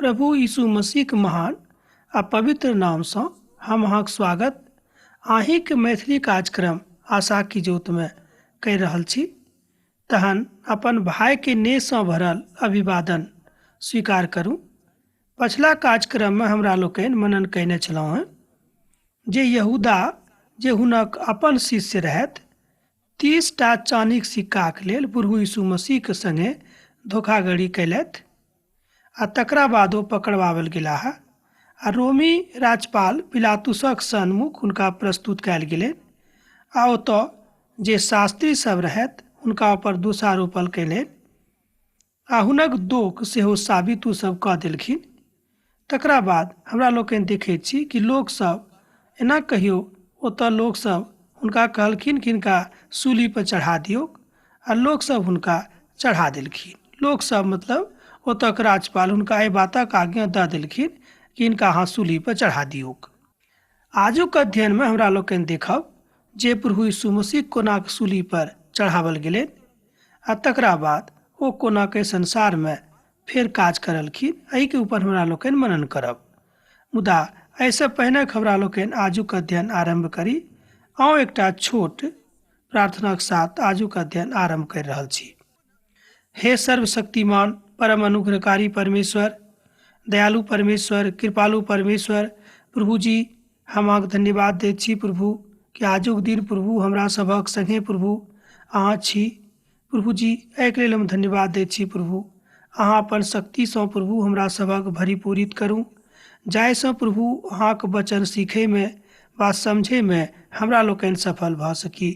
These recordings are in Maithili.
प्रभु यीशु मसीह के महान आ पवित्र नाम से हम अहाँक स्वागत अहींक मैथिली कार्यक्रम आशा की ज्योत में कहि रहल छी। तहन अपन भाई के नेह सँ भरल अभिवादन स्वीकार करूं। पछिला कार्यक्रम में हमरा लोकनि मनन कयने छलहुँ हैं जे यहूदा जे हुनक अपन शिष्य रहथि 30टा चानीक सिक्काक लेल प्रभु यीशु मसीह के संगे धोखाधड़ी कयलथि आ तकरा बाद ओ पकड़वाओल गेलाह आ रोमी राज्यपाल पिलातुसक सन्मुख हुनका प्रस्तुत कयल गेलनि आ ओतऽ जे शास्त्री सब रहथि हुनका ऊपर दोषारोपण कयलनि आ हुनक दोष सेहो साबित सब कऽ देलखिन। तकरा बाद हमरा लोकनि देखैत छी कि लोकसभ एना कहियो ओतऽ लोकसभ हुनका कहलखिन कि हिनका सूली पर चढ़ा दियौ आ लोकसभ हुनका चढ़ा देलखिन। लोकसभ मतलब ओतक राज्यपाल हुनका एहि बातक आज्ञा दऽ देलखिन कि हिनका अहाँ सूली पर चढ़ा दियौ। आजुक अध्ययन में हमरा लोकनि देखब जे प्रभु यीशु मसीह कोना सूली पर चढ़ावल गेलनि आ तकरा बाद ओ कोना के संसार में फेर काज करलखिन। एहि के ऊपर हमरा लोकनि मनन करब। मुदा एहिसँ पहिने हमरा लोकनि आजुक अध्ययन आरंभ करी। आउ एकटा छोट प्रार्थनाक साथ आजुक अध्ययन आरंभ कर रहल छी। हे सर्वशक्तिमान परम अनुग्रहकारी परमेश्वर, दयालु परमेश्वर, कृपालु परमेश्वर, प्रभु जी हम अहाँके धन्यवाद दैत छी प्रभु कि आजुक दिन प्रभु हमरा सभक संगे प्रभु अहाँ छी। प्रभु जी एहिके लेल हम धन्यवाद दैत छी प्रभु अहाँ अपन शक्तिसँ प्रभु हमरा सभक भरिपूरित करू जाहिसँ प्रभु अहाँके वचन सीखयमे वा समझयमे हमरा लोकनि सफल भऽ सकी।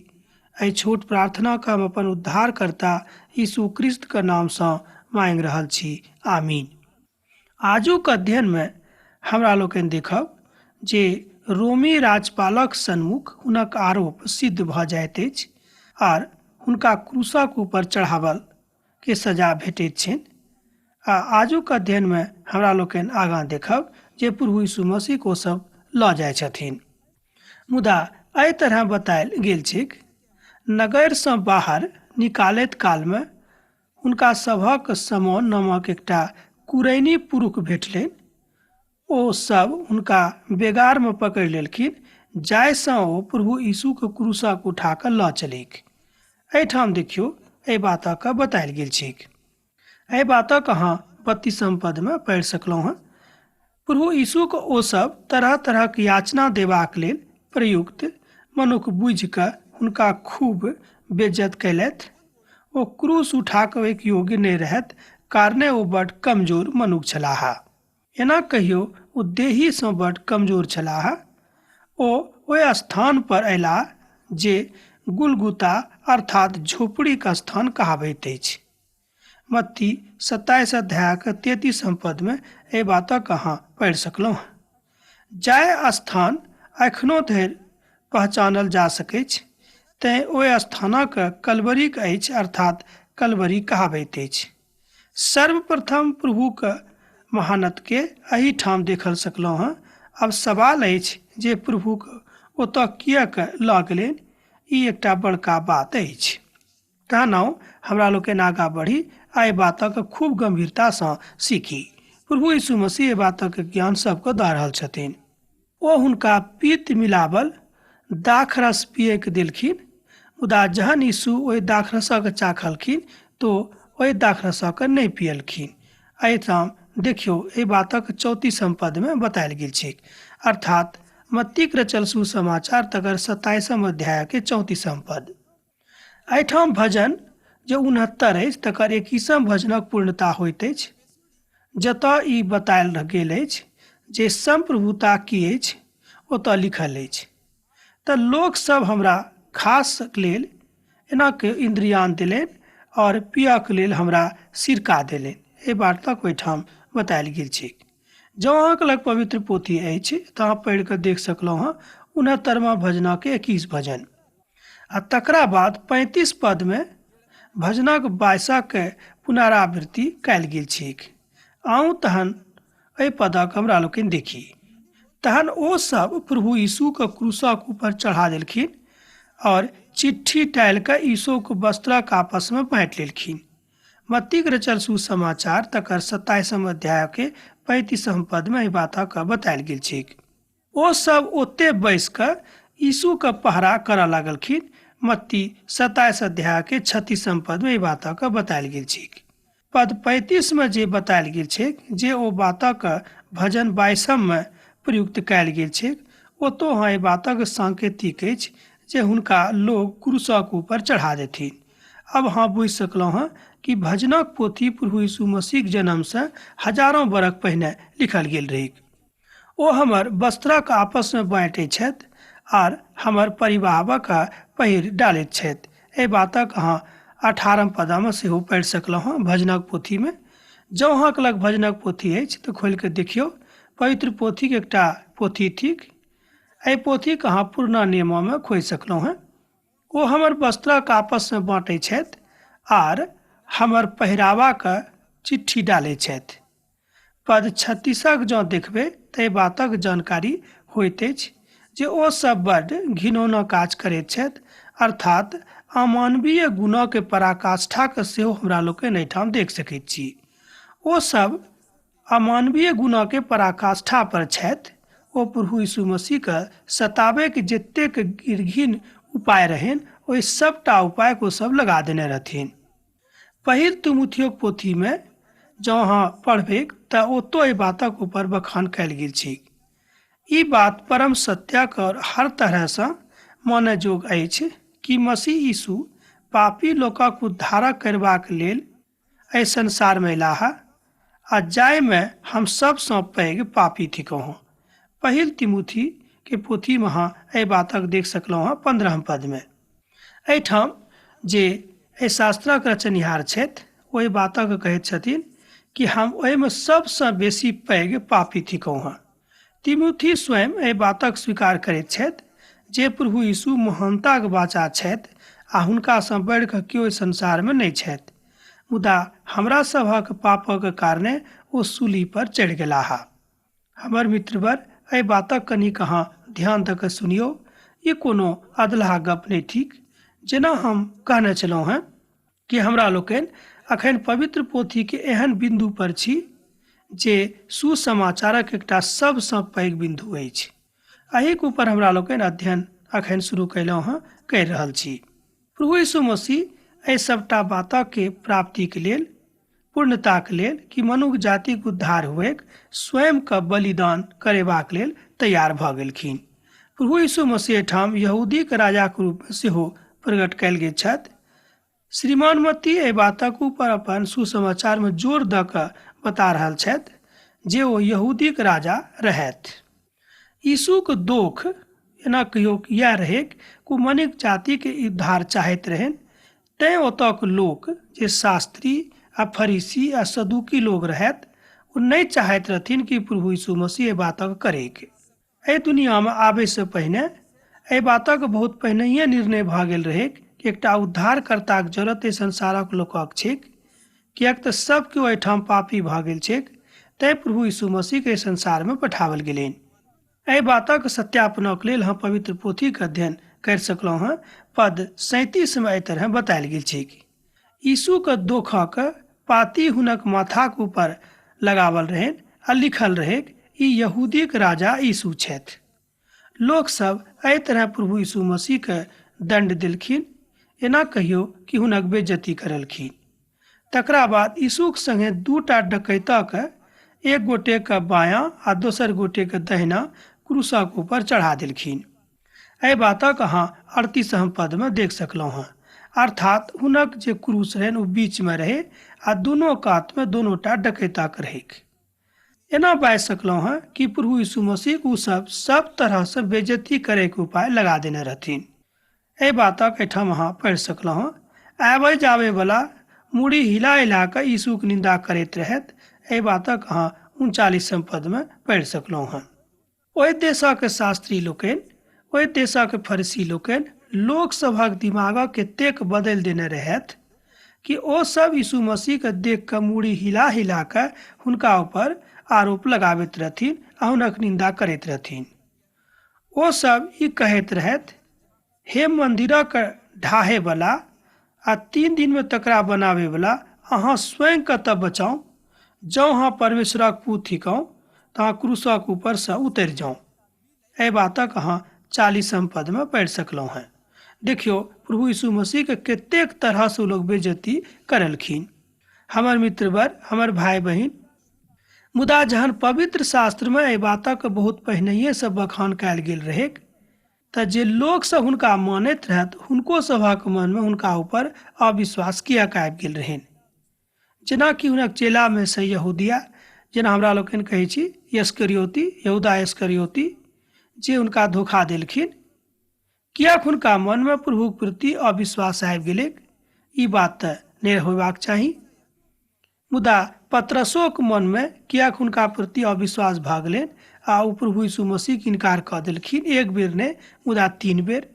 एहि छोट प्रार्थना के हम अपन उद्धारकर्ता यीशु क्रिस्त के नाम से मांग रहल छी, आमीन। आजुक अध्ययन में हमरा लोकनि देखब जे रोमी राज्यपालक सन्मुख हुनक आरोप सिद्ध भऽ जाइत अछि आर हुनका क्रूसक ऊपर चढ़ावल के सजा भेटैत छनि। आजुक अध्ययन में हमरा लोकनि आगाँ देखब जे प्रभु यीशु मसीह को सब लऽ जाइ छथिन। मुदा एहि तरह बतायल गेल छैक नगर से बाहर निकालैत काल में हुनका सभक समौन नामक एकटा कुरैनी पुरुष भेटलनि। ओ सब हुनका बेगार में पकड़ि लेलखिन जाहिसँ ओ प्रभु यीशु के क्रूसक उठा कऽ लऽ चलीक। एहिठाम देखियौ एहि बातक बतायल गेल छैक। एहि बातक अहाँ 32 पद में पढ़ि सकलहुँ हैं। प्रभु यीशु के ओ सब तरह तरह के याचना देबाक लेल प्रयुक्त मनुख बुझि कऽ हुनका खूब बेइज्जत कयलथि। ओ क्रूस उठा कऽ एक योग्य नहि रहत कारणे ओ बड कमजोर मनुख छलाह। एना कहियो ओ देही सँ बड कमजोर छलाह। ओ ओहि स्थान पर अयलाह जे गुलगुता अर्थात झोपड़ी का स्थान कहाबैत अछि। मत्ती 27 अध्याय के 33 पद में एहि बातक अहाँ पढ़ि सकलहुँ। जाहि स्थान एखनो धरि पहचानल जा सकैछ तैं ओहि स्थानक कलवरीक अछि अर्थात कलवरी कहाबैत अछि। सर्वप्रथम प्रभुक महानत के एहिठाम देखल सकलहुँ हैं। अब सवाल अछि जे प्रभुक ओतऽ किएक लऽ गेलनि। ई एकटा बड़का बात अछि। तहन हमरा लोकनि आगाँ बढ़ी एहि बातक खूब गंभीरता सँ सीखी। प्रभु यीशु मसीह एहि बातक ज्ञान सबके दऽ रहल छथिन। ओ हुनका पीत मिलावल दाखरस पिए के देलखिन। मुदा जहन यीशु ओहि दाखरसक चाखलखिन तो ओहि दाखरसक नहि पियलखिन। एहिठाम देखियौ एहि बातक 34 पद में बतायल गेल छै अर्थात मत्ती के रचल सुसमाचार तकर 27 अध्याय के 34 पद। एहिठाम भजन जे 69 अछि तकर 21 भजनक पूर्णता होइत अछि जतऽ ई बतायल गेल अछि जे संप्रभुता की अछि ओतऽ लिखल अछि। तऽ लोक सब हमरा खास लेल एना के इंद्रियान देलनि और पियक लेल हमरा सिरका देलनि। एहि बातक ओहिठाम बतायल गेल छै। जँ अहाँके लग पवित्र पोथी अछि तऽ अहाँ पढ़ि कऽ देख सकलहुँ हैं 69वां भजनक 21 भजन। आ तकरा बाद 35 पद में भजनक 22 पुनरावृत्ति कयल गेल छैक। आउ तहन एहि पदक हमरा लोकनि देखी। तहन ओ सब प्रभु यीशु के क्रूसक ऊपर चढ़ा देलखिन और चिट्ठी टालि कऽ यीशु के वस्त्रक आपस में बाँटि लेलखिन। मत्ती के रचल सुसमाचार तकर 27 अध्याय के 35 पद में ई बात का बतायल गेल छै। ओ सब ओते बैस कर यीशु का पहरा करऽ लागलखिन। मत्ती 27 अध्याय के 36 पद में ई बात का बतायल गेल छै। पद 35 में जे बतायल गेल छै जे ओ बात का भजन 22 में प्रयुक्त कयल गेल छै, ओतो हाँ ई बातक सांकेतिक अछि जे हुनका लोग क्रूसक ऊपर चढ़ा देथिन। अब हाँ बुझि सकलहुँ हँ कि भजनक पोथी प्रभु यीशु मसीह के जन्म से हजारों बरख पहिने लिखल गेल रही। ओ हमर वस्त्रक आपस में बाँटै छथि आर हमर परिवाहक पहिर डालैत छथि। एहि बातक अहाँ 18 पद में सेहो पढ़ि सकलहुँ हँ भजनक पोथी में। जँ अहाँक लग भजनक पोथी अछि तऽ खोलि कऽ देखियौ। पवित्र पोथी के एकटा पोथी थिक। एहि पोथी के अहाँ पुरना नियम में खोजि सकलहुँ हँ। ओ हमर वस्त्रक आपस में बाँटै छथि आर हमर पहिरावाक चिट्ठी डालैत छथि। पद 36 जँ देखबै तऽ बातक जानकारी होइत अछि जे ओ सब बड्ड घिनौना काज करैत छथि, अर्थात अमानवीय गुना के पराकाष्ठा के सेहो हमरा लोकनि एहिठाम देख सकैत छी। ओ सब अमानवीय गुना के पराकाष्ठा पर छथि। ओ प्रभु यीशु मसीह के सताबे के जतेक गिरघिन उपाय रहनि ओहि सबटा उपाय को सब लगा देने रहथिन। पहिल तीमुथियुस पोथी में जँ अहाँ पढ़बै तऽ ओतो एहि बातक ऊपर बखान कयल गेल छै। ई बात परम सत्यक और हर तरह से माने जोग अछि कि मसीह यीशु पापी लोकक उद्धार करबाक लेल एहि संसार में अयलाह आ जाय में हम सबसँ पैघ पापी थिकहुँ। पहिल तीमुथी के पोथी में अहाँ एहि बातक देख सकलहुँ हँ 15 पद में। एहिठाम जे एहि शास्त्रक रचनिहार छथि ओहि बातक कहैत छथिन कि हम ओहिमे सबसँ बेसी पैघ पापी थिकहुँ हँ। तीमुथी स्वयं एहि बातक स्वीकार करैत छथि जे प्रभु यीशु महानताक वाचा छथि आ हुनकासँ बढ़ि कऽ केओ एहि संसार में नहि छथि। मुदा हमरा सभक पापक कारणे ओ सूली पर चढ़ि गेलाह। हमर मित्रवर एहि बातक कनिक अहाँ ध्यान दऽ कऽ सुनियौ। ई कोनो अधलाह गप नहि थिक। जेना हम कहने छलहुँ हैं कि हमरा लोकनि अखन पवित्र पोथी के एहन बिंदु पर छी जे सुसमाचारक एकटा सबसँ पैघ बिंदु अछि। एहिक ऊपर हमरा लोकनि अध्ययन अखन शुरू कयलहुँ हँ, कहि रहल छी। प्रभु यीशु मसीह एहि सबटा बातक के प्राप्ति के लेल, पूर्णताक लेल कि मनुष्य जातिक उद्धार हुएक स्वयं का बलिदान करेबाक लेल तैयार भऽ गेलखिन। प्रभु यीशु मसीह ठाम यहूदी के राजा के रूप में सेहो प्रकट कयल गेल छथि। श्रीमान मत्ती एहि बातक ऊपर अपन सुसमाचार में जोर दऽ कऽ बता रहल छथि जे ओ यहूदी के राजा रहथि। यीशु के दोख एना कहियो इएह रहै कि मनुष्य जाति के उद्धार चाहैत रहनि। तैं ओतऽ लोक जे शास्त्री आ फरीसी आ सदुकी लोग रहथि ओ नहीं चाहैत रहथिन कि प्रभु यीशु मसीह एहि बातक करैक। एहि दुनिया में आबे से पहिने एहि बातक बहुत पहिनहिए निर्णय भऽ गेल रहै कि एकटा उद्धारकर्ताक जरूरत एहि संसारक लोकक छैक। किएक तऽ सब केओ एहिठाम पापी भऽ गेल छैक, तैं प्रभु यीशु मसीह के संसार में पठाओल गेलनि। एहि बातक सत्यापनक लेल हम पवित्र पोथी के अध्ययन कर सकलहुँ हँ। पद 37 में एहि तरह बतायल गेल छै कि यीशु के दोखक पाती हुनक माथाक ऊपर लगावल रहनि आ लिखल रहै ई यहूदी के राजा यीशु छथि। लोक सब एहि तरह प्रभु यीशु मसीह के दंड देलखिन, एना कहियो कि हुनक बेइज्जती करलखिन। तकरा बाद यीशु के संगे दूटा डकैतक एक गोटे के बायां आ दोसर गोटे के दहिना क्रूसक ऊपर चढ़ा देलखिन। एहि बातक अहाँ 38 पद में देख सकलहुँ हँ। अर्थात हुनक जे क्रूस रहनि ओ बीच में रहे आ दोनों कात में दोनोटा डकैतक रहैक। एना बाजि सकलहुँ हँ कि प्रभु यीशु मसीह ओ सब तरह से बेइज्जती करे के उपाय लगा देने रहथिन। एहि बातक एहिठाम अहाँ पढ़ि सकलहुँ हँ। आबे जाबे वाला मूड़ी हिला हिला कऽ यीशु के निंदा करैत रहथि। एहि बातक अहाँ 39 पद में पढ़ि सकलहुँ हँ। ओहि देशक शास्त्री लोकनि, ओहि देशक फरीसी लोकनि लोक सभक दिमागक एतेक बदलि देने रहथि कि ओ सब यीशु मसीह के देख कऽ मूड़ी हिला हिला कऽ हुनका ऊपर आरोप लगाबैत रहथिन आ हुनक निंदा करैत रहथिन। ओ सब ई कहैत रहथि, हे मंदिरक ढाहे वाला आ 3 दिन में तकरा बनावे वाला, अहाँ स्वयं के तब बचाऊं, जँ अहाँ परमेश्वरक पूत थिकहुँ तऽ अहाँ क्रूसक ऊपर से उतरि जाऊं। एहि बातक अहाँ 40 पद में पढ़ि सकलहुँ हैं। देखियो प्रभु यीशु मसीह के कतेक तरह से लोग बेइज्जती करलखिन। हमर मित्रवर, हमर भाई बहिन, मुदा जहन पवित्र शास्त्र में एहि बातक बहुत पहिनहिए से बखान कयल गेल रहै तऽ जे लोग सब हुनका मानैत रहत, हुनको सभक मन में हुनका ऊपर अविश्वास किएक आबि गेल रहनि। जेनाकि हुनक चेला में से यहूदिया, जेना हमरा लोकनि कहै छी यस्करियोती, यहूदा यस्करियोती, जे हुनका धोखा देलखिन। किएक हुनका मन में प्रभुक प्रति अविश्वास आबि गेलै, ई बात तऽ नहि होयबाक चाही। मुदा पतरसोक मन में किएक हुनका प्रति अविश्वास भऽ गेलनि आ ओ प्रभु यीशु मसीह के इनकार कऽ देलखिन, एक बेर नहि मुदा 3 बेर।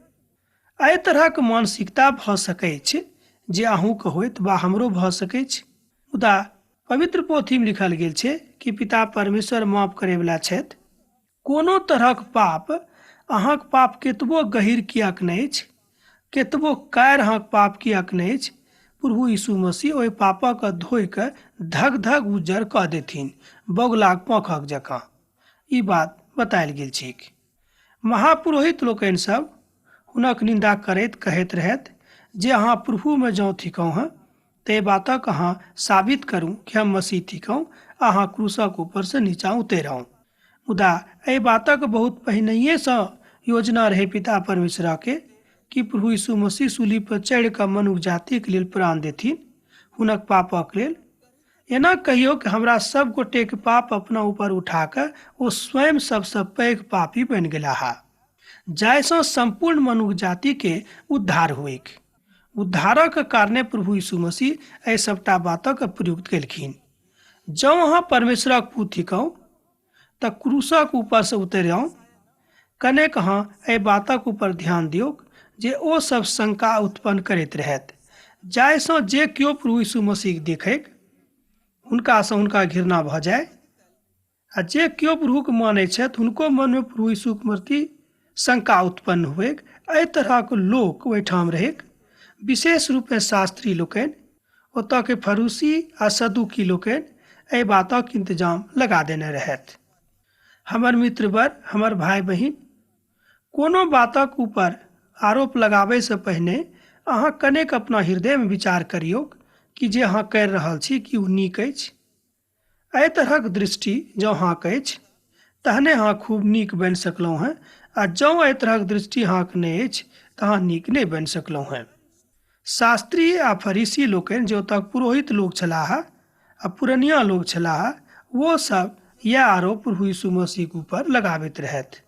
एहि तरहक मानसिकता भऽ सकैत छै जे अहूँके होइत वा हमरो भऽ सकैत छै। मुदा पवित्र पोथी में लिखल गेल छै कि पिता परमेश्वर माफ करैवला छथि। कोनो तरहक पाप, अहाँक पाप केतबो गहीर किएक नहि अछि, केतबो कार अहाँक पाप किएक नहि अछि, प्रभु यीशु मसीह ओहि पापक धोइ कऽ धग धग उज्जर कऽ देथिन, बगुलाक पाँखक जकाँ। ई बात बतायल गेल छैक। महापुरोहित लोकनि सब हुनक निंदा करैत कहैत रहथि जे अहाँ प्रभु में जँ थिकहुँ हैं तऽ बातक अहाँ साबित करूँ कि हम मसीह थिकहुँ, अहाँ क्रूसक ऊपर से नीचा उतरहुँ। मुदा एहि बातक बहुत पहिनहिए से योजना रहे पिता परमेश्वर के कि प्रभु यीशु मसीह सूली पर चढ़ि कऽ मनुष्य जाति के लेल प्राण देथिन, हुनक पापक लेल। एना कहियो कि हमरा सब गोटे के पाप अपना ऊपर उठा कऽ ओ स्वयं सबसे पैघ पापी बनि गेला हा, जाहिसँ संपूर्ण मनुष्य जाति के उद्धार हुएक। उद्धारक कारणे प्रभु यीशु मसीह एहि सबटा बातक प्रयुक्त केलखिन। जँ अहाँ परमेश्वरक पुत्र थिकहुँ तऽ क्रूसक ऊपर से उतरि जाऊँ। कनेक अहाँ एहि बातक ऊपर ध्यान दियौ जे ओ सब शंका उत्पन्न करैत रहथि, जाहिसँ जे केओ प्रभु यीशु मसीह देखैक हुनकासँ हुनका घृणा भऽ जाय, आ जे केओ प्रभुके मानै छथि हुनको मन में प्रभु यीशु के प्रति शंका उत्पन्न हुएक। एहि तरहक लोक ओहिठाम रहैक, विशेष रूप में शास्त्री लोकनि, ओतऽ के फरूसी आ सदुकी लोकनि एहि बातक इंतजाम लगा देने रहथि। हमर मित्रवर, हमर भाई बहिन, कोनो बातक ऊपर आरोप लगाबै से पहिने अहाँ कनेक अपना हृदय में विचार करियौ कि जे अहाँ करि रहल छी कि ओ नीक अछि। एहि तरहक दृष्टि जँ अहाँक अछि तहने अहाँ खूब नीक बनि सकलहुँ हैं, आ जँ एहि तरहक दृष्टि अहाँक नहि अछि तऽ अहाँ नीक नहि बनि सकलहुँ हैं। शास्त्री आ फरीसी लोकनि जे ओतऽ पुरोहित लोग छलाह आ पुरनिया लोग छलाह, वो सब यह आरोप प्रभु यीशु मसीह के ऊपर लगाबैत रहथि।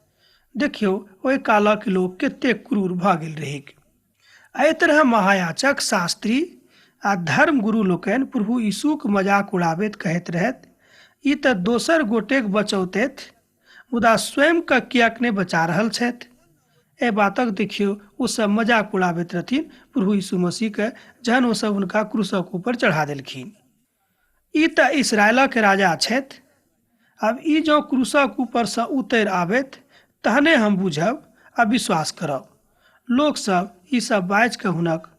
देखियौ ओहि कालक लोग कतेक क्रूर भऽ गेल रहैक। एहि तरह महायाजक, शास्त्री आ धर्म गुरु लोकनि प्रभु यीशु के मजाक उड़ाबैत कहैत रहथि, ई तऽ दोसर गोटेक बचौतथि, मुदा स्वयं के किएक नहि बचा रहल छथि। एहि बातक देखियौ ओ सब मजाक उड़ाबैत रहथिन प्रभु यीशु मसीह के, जहन ओ सब हुनका क्रूसक ऊपर चढ़ा देलखिन। ई तऽ इस्राएलक राजा छथि, अब ई जँ क्रूसक ऊपर से उतरि आबैत तहने हम बुझब आ विश्वास करब। लोक सब ई सब बाजि कऽ हुनक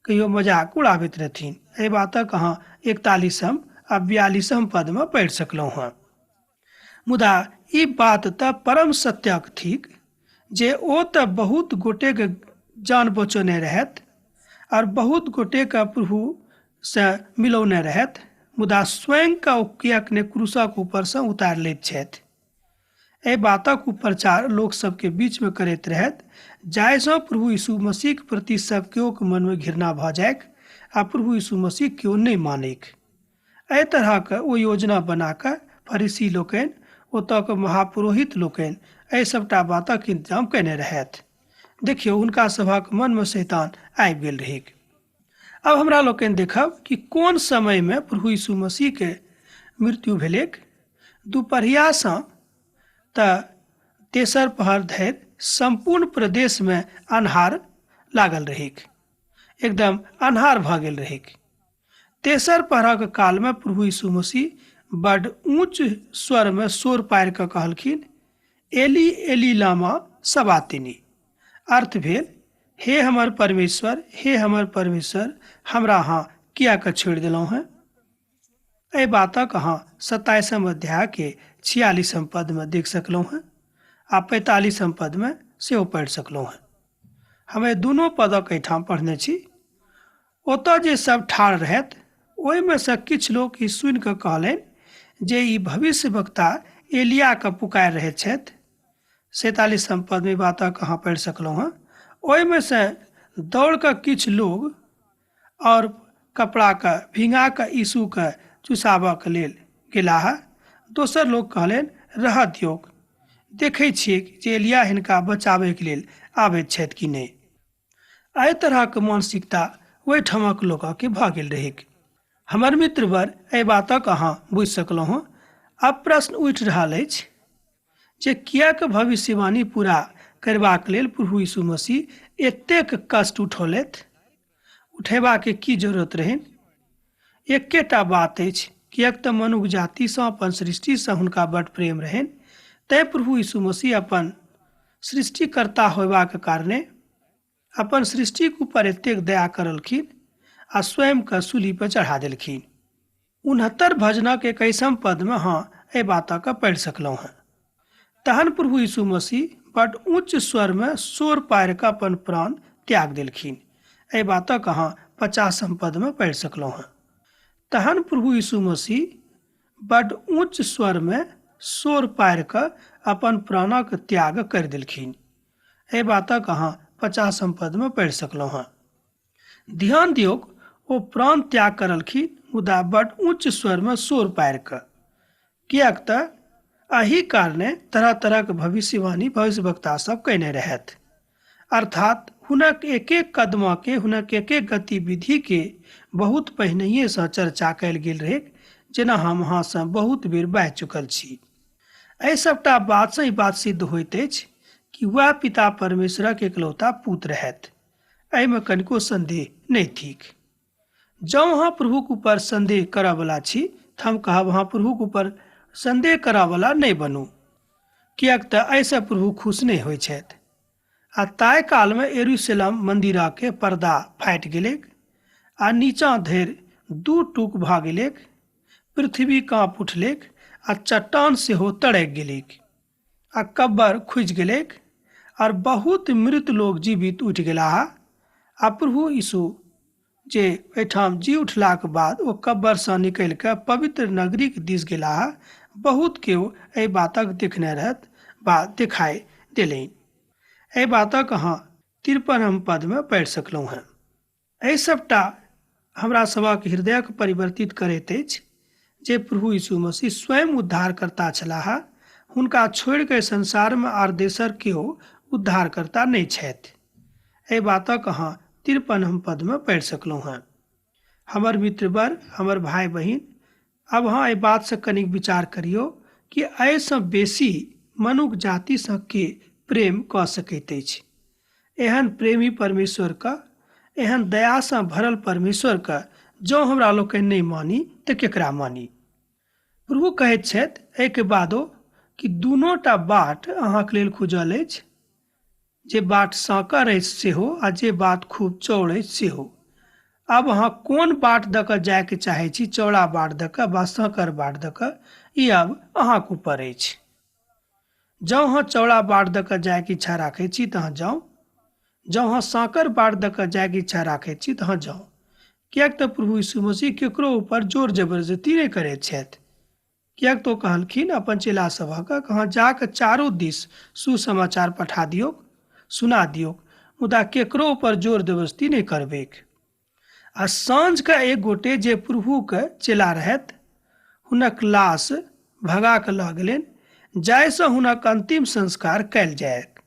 कहियो मजाक उड़ाबैत रहथिन। एहि बातक अहाँ 41 आ 42 पद में पढ़ि सकलहुँ हैं। मुदा ई बात तऽ परम सत्यक थिक जे ओ तऽ बहुत गोटे के जान बचौने रहथि और बहुत गोटे के प्रभु से मिलौने रहथि, मुदा स्वयं के ओ किएक ने क्रूसक ऊपर से उतारि लैत छथि। एहि बातक प्रचार लोक सबके बीच में करैत रहथि, जाहिसँ प्रभु यीशु मसीह के प्रति सब केओ के मन में घृणा भऽ जायक आ प्रभु यीशु मसीह केओ नहि मानैक। एहि तरह के ओ योजना बना कऽ फरीसी लोकनि, ओतऽ के महापुरोहित लोकनि एहि सबटा बातक इंतजाम केने रहथि। देखियौ हुनका सभक मन में शैतान आबि गेल रहैक। अब हमरा लोकनि देखब कि कोन समय में प्रभु यीशु मसीह के मृत्यु भेलैक। दुपहरियासँ तऽ तेसर पहर धरि संपूर्ण प्रदेश में अन्हार लागल रहैक, एकदम अन्हार भऽ गेल रहैक। तेसर पहरक काल में प्रभु यीशु मसीह बड़ ऊंच स्वर में शोर पारि कऽ कहलखिन, एली एली लामा सबातिनी, अर्थ भेल, हे हमर परमेश्वर, हे हमर परमेश्वर, हमरा अहाँ किया के छोड़ दिलौं हैं। एहि बातक अहाँ 27 अध्याय के 46 पद में देख सकलहुँ हैं आ 45 पद में सेहो पढ़ि सकलहुँ हैं। हमे दुनू पदक एहिठाम पढ़ने छी। ओतऽ जे सब ठाढ़ रहथि ओहिमे से किछु लोक ई सुनि कऽ कहलनि जे ई भविष्यवक्ता एलिया के पुकारि रहै छथि। 47 पद में बातक अहाँ पढ़ि सकलहुँ हैं। ओहिमे से दौड़ कऽ किछु लोग और कपड़ा के भिंगा कऽ यीशु के चुसाबऽ के लेल गेलाह। दोसर लोग कहलनि रहऽ दियौक, देखै छियै जे एलिया हिनका बचाबै के लेल आबैत छथि कि नहि। एहि तरहक मानसिकता ओहिठामक लोकके भऽ गेल रहै। हमर मित्रवर एहि बातक अहाँ बुझि सकलहुँ हँ। आब प्रश्न उठि रहल अछि जे किएक भविष्यवाणी पूरा करबाक लेल प्रभु यीशु मसीह एतेक कष्ट उठौलथि। उठेबाक की जरूरत रहनि? एकेटा बात अछि, किएक तऽ मनुष्य जातिसँ अपन सृष्टिसँ हुनका बड्ड प्रेम रहनि। तैँ प्रभु यीशु मसीह अपन सृष्टिकर्ता होयबाक कारणे अपन सृष्टिक ऊपर एतेक दया करलखिन आ स्वयं के सूली पर चढ़ा देलखिन। 69 भजनक 21 पद में हाँ एहि बातक पढ़ि सकलहुँ हैं। तहन प्रभु यीशु मसीह बड्ड उच्च स्वर में शोर पारि कऽ अपन प्राण त्याग देलखिन। एहि बातक अहाँ 50 पद में पढ़ि सकलहुँ हैं। तहन प्रभु यीशु मसीह बड्ड उच्च स्वर में शोर पारि कऽ अपन प्राणक त्याग करि देलखिन। एहि बातक अहाँ 50 पद में पढ़ि सकलहुँ हैं। ध्यान दियौक, ओ प्राण त्याग करलखिन मुदा बड्ड उच्च स्वर में शोर पारि कऽ। किएक तऽ एहि कारणे तरह तरहक भविष्यवाणी भविष्यवक्ता सब कयने रहथि। अर्थात हुनक एक एक कदम के, हुनक एक एक गतिविधि के बहुत पहिनहिए से चर्चा कयल गेल रहै, जेना हम अहाँ से बहुत बेर बाजि चुकल छी। एहि सबटा बात से ई बात सिद्ध होइत अछि कि वह पिता परमेश्वरक एकलौता पुत्र रहथि। एहिमे कनिको संदेह नहीं थिक। जँ अहाँ प्रभुक ऊपर संदेह करऽ वाला छी तऽ हम कहब अहाँ प्रभुक ऊपर संदेह करऽ वाला नहीं बनू, किएक तऽ एहिसँ प्रभु खुश नहीं होइ छथि। आ ताहि काल में यरूशलेम मंदिरा के पर्दा फाटि गेलैक आ नीचाँ धरि 2 टुक भऽ गेलैक। पृथ्वी काँप उठलैक आ चट्टान सेहो तड़कि गेलैक आ कब्र खुजि गेलैक और बहुत मृत लोग जीवित उठि गेलाह। आ प्रभु यीशु जे एहिठाम जी उठलाक बाद ओ कब्र से निकलि कऽ पवित्र नगरी के दिस गेलाह। बहुत केओ एहि बातक देखने रहत बा दिखाई देलनि। एहि बातक अहाँ 53 पद में पढ़ि सकलहुँ हैं। एहि सबटा हमरा सभक हृदयक परिवर्तित करैत अछि जे प्रभु यीशु मसीह स्वयं उद्धारकर्ता छलाह। हुनका छोड़ि कऽ संसार में आर दोसर केओ उद्धारकर्ता नहीं छथि। एहि बातक अहाँ 53 पद में पढ़ि सकलहुँ हैं। हमर मित्रवर, हमर भाई बहिन, अब अहाँ एहि बात से कनिक विचार करियो कि एहिसँ बेसी मनुष्य जाति सँ के प्रेम कऽ सकैत अछि। एहन प्रेमी परमेश्वर का, एहन दया से भरल परमेश्वर का जँ हमरा लोकनि नहीं मानी तऽ केकरा मानी। प्रभु कहैत छथि एहिके बादो कि दुनूटा बाट अहाँके लेल खुजल अछि, जे बाट साँकर अछि सेहो आ जे बाट खूब चौड़ अछि सेहो। आब अहाँ कोन बाट दऽ कऽ जायके चाहै छी, चौड़ा बाट दऽ कऽ वा साँकर बाट दऽ कऽ, ई आब अहाँके ऊपर अछि। जँ अहाँ चौड़ा बाट दऽ कऽ जायके इच्छा राखै छी तऽ अहाँ जाउ। जँ अहाँ साँकर बाट दऽ कऽ जायके इच्छा राखै छी तऽ अहाँ जाउ। किएक तऽ प्रभु यीशु मसीह केकरो ऊपर जोर जबरदस्ती नहीं करैत छथि। किएक तो कहलखिन अपन चेला सभक अहाँ जाकऽ चारो दिस सुसमाचार पठा दियौ, सुना दियौ, मुदा केकरो ऊपर जोर जबरदस्ती नहीं करबैक। आ साँझ के एक गोटे जे प्रभु के चेला रहथि, हुनक लाश भगा कऽ लऽ गेलनि, जाहिसँ हुनक अंतिम संस्कार कयल जायक।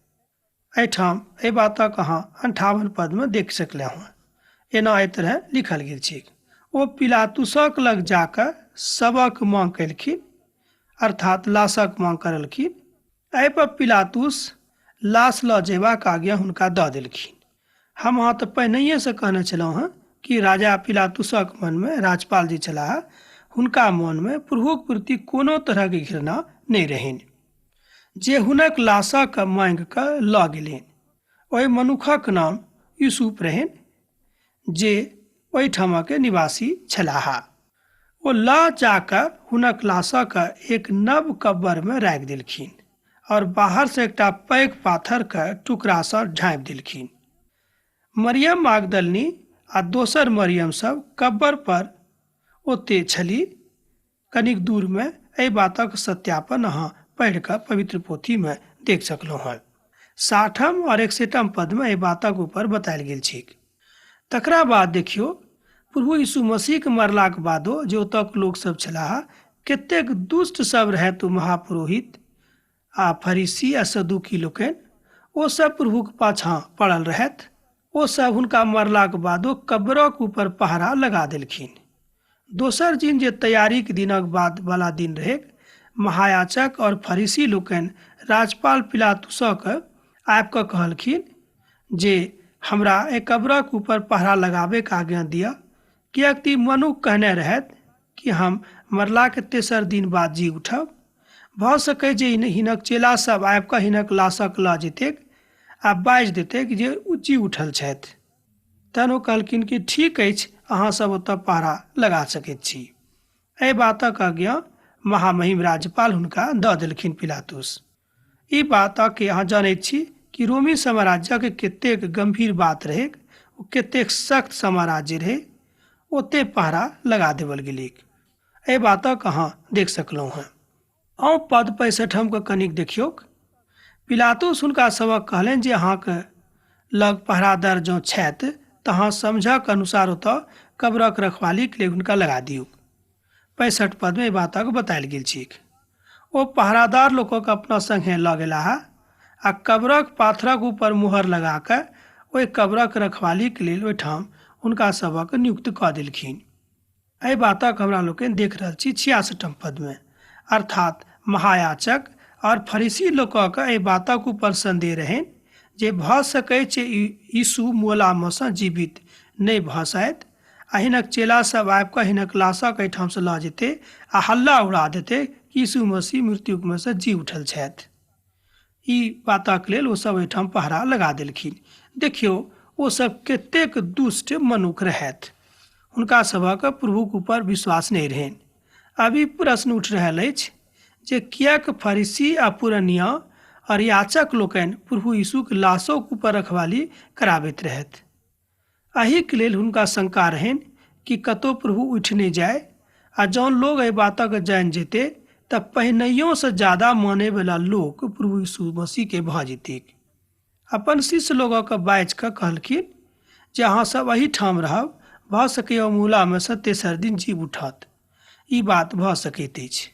एहिठाम एहि बातक अहाँ 58 पद में देख सकलहुँ हैं। एना एहि तरह लिखल गेल छै। ओ पिलातुसक लग जाकऽ सबक मांग केलखिन, अर्थात लाशक मांग करलखिन। एहि पर पिलातुस लाश लऽ जेबाक आज्ञा हुनका दऽ देलखिन। हम अहाँ तऽ पहिनहिए से कहने छलहुँ हैं कि राजा पिलातुसक मन में, राजपाल जे छलाह, हुनका मन में प्रभुक प्रति कोनो तरह के घृणा नहीं रहनि, जे हुनक लाशक मांग कऽ लऽ गेलनि। ओहि मनुखक नाम यूसुफ रहनि, जे ओहिठाम के निवासी छलाह। ओ लऽ जाकर हुनक लाशक एक नव कब्र में राखि देलखिन और बाहर से एकटा पैघ पाथर के टुकड़ा सँ झाँपि देलखिन। मरियम मागदलनी आ दोसर मरियम सब कब्र पर ओते छली। कनिक दूर में एहि बातक सत्यापन अहाँ पढ़ि कऽ पवित्र पोथी में देख सकलहुँ हैं। 60 और 61 पद में एहि बातक ऊपर बतायल गेल छैक। तकरा बाद देखियो प्रभु यीशु मसीह के मरलाक बादो जे ओतक लोक सब छलाह, कतेक दुष्ट सब रहैत महापुरोहित आ फरीसी आ सदुकी लोकनि, ओ सब प्रभुक पाछाँ पड़ल रहैत। ओ सब हुनका मरलाक बादो कब्रक ऊपर पहरा लगा देलखिन। दोसर दिन जे तैयारीक दिनक बाद वाला दिन रहे, महायाजक और फरीसी लोकनि राजपाल पिलातुसक आबि कऽ कहलखिन जे हमरा एहि कब्रक ऊपर पहरा लगाबे के आज्ञा दिअ, किएक कि मनुख कहने रहैत कि हम मरला के तेसर दिन बाद जी उठब। भऽ सकै जे हिनक चेला सब आबि कऽ हिनक लाशक लऽ जेतैक आ बाजि देतैक जे जी उठल छथि। तहन ओ कहलखिन कि ठीक अछि, अहाँ सब ओतऽ पहरा लगा सकैत छी। एहि बातक आज्ञा महामहिम राज्यपाल हुनका दऽ देलखिन पिलातुस। ई बातक अहाँ जानैत छी कि रोमी साम्राज्यक कतेक गंभीर बात रहे, कतेक सख्त साम्राज्य रहे, ओते पहरा लगा देवल गेलैक। एहि बातक अहाँ देख सकलहुँ हैं। आउ पद 65 के कनिक देखियौक। पिलातुस हुनका सबक कहलनि जे अहाँके लग पहरादार जँ छथि तऽ अहाँ समझक अनुसार ओतऽ कब्रक रखवाली के लिए हुनका लगा दियौ। 65 पद में बातक बतायल गेल छैक। ओ पहरादार लोकक अपना संगे लऽ गेलाह आ कब्रक पाथरक ऊपर मुहर लगा कऽ ओहि कब्रक रखवाली के लेल ओहिठाम हुनका सबक नियुक्त कऽ देलखिन। एहि बातक हमरा लोकनि देख रहल छी 66 पद में, अर्थात महायाजक और फरीसी लोकक एहि बातक ऊपर संदेह रहनि जे भऽ सकै छै यीशु मोला में सँ जीवित नहि भऽ सकैत आ हिनक चेला सब आबि कऽ हिनक लाशक एहिठाम से लऽ जेतै आ हल्ला उड़ा देतै कि यीशु मसीह मृत्यु में से जी उठल छथि। ई बातक लेल ओ सब एहिठाम पहरा लगा देलखिन। देखियो ओ सब कतेक दुष्ट मनुख रहैत, हुनका सबक प्रभुक ऊपर विश्वास नहीं रहनि। अभी प्रश्न उठ रहल अछि जे किएक फरीसी आ पुरनिया और याचक लोकनि प्रभु यीशुक लाशक ऊपर रखवाली कराबैत रहथि। एहि के लेल हुनका शंका रहनि कि कतौ प्रभु उठि नहि जाय, आ जौन लोग एहि बातक जानि जेतै तऽ पहिनैयों से ज्यादा माने वाला लोग प्रभु यीशु मसीह के भऽ जेतैक। अपन शिष्य लोगक बाजि कऽ कहलखिन जे अहाँ सब एहिठाम रहब, भऽ सकैए मूला में से तेसर दिन जी उठत। ई बात भऽ सकैत अछि,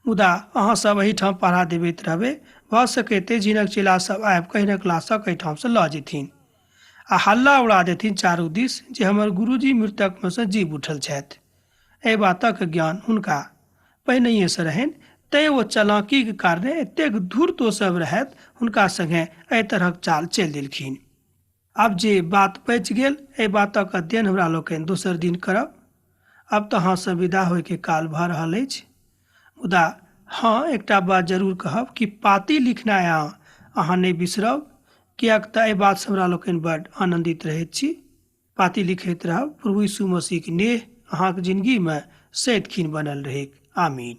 मुदा अहाँ सब एहिठाम पहरा देबैत रहबै, भऽ सकैत अछि हिनक चेला सब आबि कऽ हिनक लाशक एहिठाम से लऽ जेथिन आ हल्ला उड़ा देथिन चारू दिस जे हमर गुरुजी मृतक में से जी उठल छथि। एहि बातक ज्ञान हुनका पहिनहिए से रहनि, तैं ओ चालाकी के कारणे एतेक धूर्त ओ सब रहैत हुनका संगे एहि तरहक चाल चलि देलखिन। आब जे बात बचि गेल, एहि बातक अध्ययन हमरा लोकनि दोसर दिन करब। अब तऽ अहाँ सब विदा होय के काल भऽ रहल अछि, मुदा हाँ एकटा बात जरूर कहब कि पाती लिखनाइ अहाँ नहि बिसरब, किएक तऽ एहि बात से हमरा लोकनि बड्ड आनंदित रहैत छी। पाती लिखैत रहब। प्रभु यीशु मसीह के नेह अहाँके जिंदगी में सदिखन बनल रहेक। आमीन।